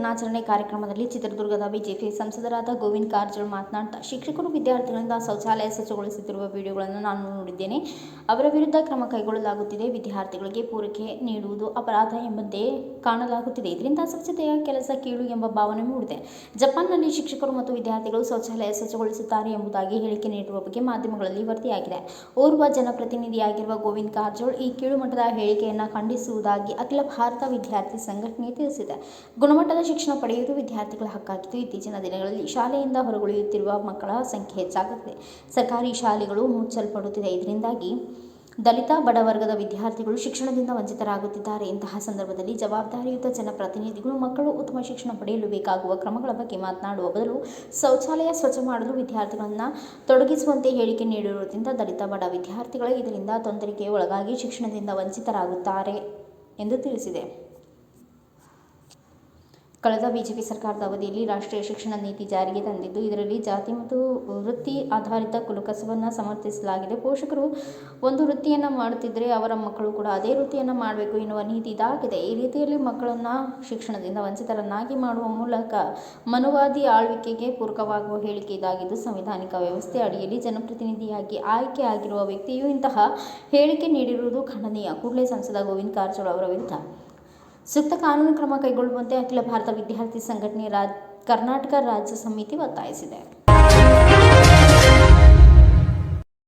ದಿನಾಚರಣೆ ಕಾರ್ಯಕ್ರಮದಲ್ಲಿ ಚಿತ್ರದುರ್ಗದ ಬಿಜೆಪಿ ಸಂಸದರಾದ ಗೋವಿಂದ ಕಾರಜೋಳ ಮಾತನಾಡುತ್ತಾ, ಶಿಕ್ಷಕರು ವಿದ್ಯಾರ್ಥಿಗಳಿಂದ ಶೌಚಾಲಯ ಸ್ವಚ್ಛಗೊಳಿಸುತ್ತಿರುವ ವಿಡಿಯೋಗಳನ್ನು ನಾನು ನೋಡಿದ್ದೇನೆ. ಅವರ ವಿರುದ್ಧ ಕ್ರಮ ಕೈಗೊಳ್ಳಲಾಗುತ್ತಿದೆ. ವಿದ್ಯಾರ್ಥಿಗಳಿಗೆ ಪೂರೈಕೆ ನೀಡುವುದು ಅಪರಾಧ ಎಂಬಂತೆ ಕಾಣಲಾಗುತ್ತಿದೆ. ಇದರಿಂದ ಸ್ವಚ್ಛತೆಯ ಕೆಲಸ ಕೀಳು ಎಂಬ ಭಾವನೆ ಮೂಡಿದೆ. ಜಪಾನ್ನಲ್ಲಿ ಶಿಕ್ಷಕರು ಮತ್ತು ವಿದ್ಯಾರ್ಥಿಗಳು ಶೌಚಾಲಯ ಸ್ವಚ್ಛಗೊಳಿಸುತ್ತಾರೆ ಎಂಬುದಾಗಿ ಹೇಳಿಕೆ ನೀಡಿರುವ ಬಗ್ಗೆ ಮಾಧ್ಯಮಗಳಲ್ಲಿ ವರದಿಯಾಗಿದೆ. ಓರ್ವ ಜನಪ್ರತಿನಿಧಿಯಾಗಿರುವ ಗೋವಿಂದ ಕಾರಜೋಳ ಈ ಕೀಳುಮಟ್ಟದ ಹೇಳಿಕೆಯನ್ನು ಖಂಡಿಸುವುದಾಗಿ ಅಖಿಲ ಭಾರತ ವಿದ್ಯಾರ್ಥಿ ಸಂಘಟನೆ ತಿಳಿಸಿದೆ. ಗುಣಮಟ್ಟದ ಶಿಕ್ಷಣ ಪಡೆಯುವುದು ವಿದ್ಯಾರ್ಥಿಗಳ ಹಕ್ಕಾಗಿದ್ದು, ಇತ್ತೀಚಿನ ದಿನಗಳಲ್ಲಿ ಶಾಲೆಯಿಂದ ಹೊರಗುಳಿಯುತ್ತಿರುವ ಮಕ್ಕಳ ಸಂಖ್ಯೆ ಹೆಚ್ಚಾಗುತ್ತಿದೆ. ಸರ್ಕಾರಿ ಶಾಲೆಗಳು ಮುಚ್ಚಲ್ಪಡುತ್ತಿದೆ. ಇದರಿಂದಾಗಿ ದಲಿತ ಬಡವರ್ಗದ ವಿದ್ಯಾರ್ಥಿಗಳು ಶಿಕ್ಷಣದಿಂದ ವಂಚಿತರಾಗುತ್ತಿದ್ದಾರೆ. ಇಂತಹ ಸಂದರ್ಭದಲ್ಲಿ ಜವಾಬ್ದಾರಿಯುತ ಜನಪ್ರತಿನಿಧಿಗಳು ಮಕ್ಕಳು ಉತ್ತಮ ಶಿಕ್ಷಣ ಪಡೆಯಲು ಬೇಕಾಗುವ ಕ್ರಮಗಳ ಬಗ್ಗೆ ಮಾತನಾಡುವ ಬದಲು ಶೌಚಾಲಯ ಸ್ವಚ್ಛ ಮಾಡಲು ವಿದ್ಯಾರ್ಥಿಗಳನ್ನು ತೊಡಗಿಸುವಂತೆ ಹೇಳಿಕೆ ನೀಡಿರುವುದರಿಂದ ದಲಿತ ಬಡ ವಿದ್ಯಾರ್ಥಿಗಳೇ ಇದರಿಂದ ತೊಂದರೆಗೆ ಒಳಗಾಗಿ ಶಿಕ್ಷಣದಿಂದ ವಂಚಿತರಾಗುತ್ತಾರೆ ಎಂದು ತಿಳಿಸಿದೆ. ಕಳೆದ ಬಿಜೆಪಿ ಸರ್ಕಾರದ ಅವಧಿಯಲ್ಲಿ ರಾಷ್ಟ್ರೀಯ ಶಿಕ್ಷಣ ನೀತಿ ಜಾರಿಗೆ ತಂದಿದ್ದು, ಇದರಲ್ಲಿ ಜಾತಿ ಮತ್ತು ವೃತ್ತಿ ಆಧಾರಿತ ಕುಲಕಸಬನ್ನು ಸಮರ್ಥಿಸಲಾಗಿದೆ. ಪೋಷಕರು ಒಂದು ವೃತ್ತಿಯನ್ನು ಮಾಡುತ್ತಿದ್ದರೆ ಅವರ ಮಕ್ಕಳು ಕೂಡ ಅದೇ ವೃತ್ತಿಯನ್ನು ಮಾಡಬೇಕು ಎನ್ನುವ ನೀತಿ ಇದಾಗಿದೆ. ಈ ರೀತಿಯಲ್ಲಿ ಮಕ್ಕಳನ್ನು ಶಿಕ್ಷಣದಿಂದ ವಂಚಿತರನ್ನಾಗಿ ಮಾಡುವ ಮೂಲಕ ಮನುವಾದಿ ಆಳ್ವಿಕೆಗೆ ಪೂರಕವಾಗುವ ಹೇಳಿಕೆ ಇದಾಗಿದ್ದು, ಸಂವಿಧಾನಿಕ ವ್ಯವಸ್ಥೆ ಅಡಿಯಲ್ಲಿ ಜನಪ್ರತಿನಿಧಿಯಾಗಿ ಆಯ್ಕೆ ಆಗಿರುವ ವ್ಯಕ್ತಿಯು ಇಂತಹ ಹೇಳಿಕೆ ನೀಡಿರುವುದು ಖಂಡನೀಯ. ಕೂಡಲೇ ಸಂಸದ ಗೋವಿಂದ ಕಾರಜೋಳ ಅವರ ವಿರುದ್ಧ ಸೂಕ್ತ ಕಾನೂನು ಕ್ರಮ ಕೈಗೊಳ್ಳುವಂತೆ ಅಖಿಲ ಭಾರತ ವಿದ್ಯಾರ್ಥಿ ಸಂಘಟನೆ ಕರ್ನಾಟಕ ರಾಜ್ಯ ಸಮಿತಿ ಒತ್ತಾಯಿಸಿದೆ.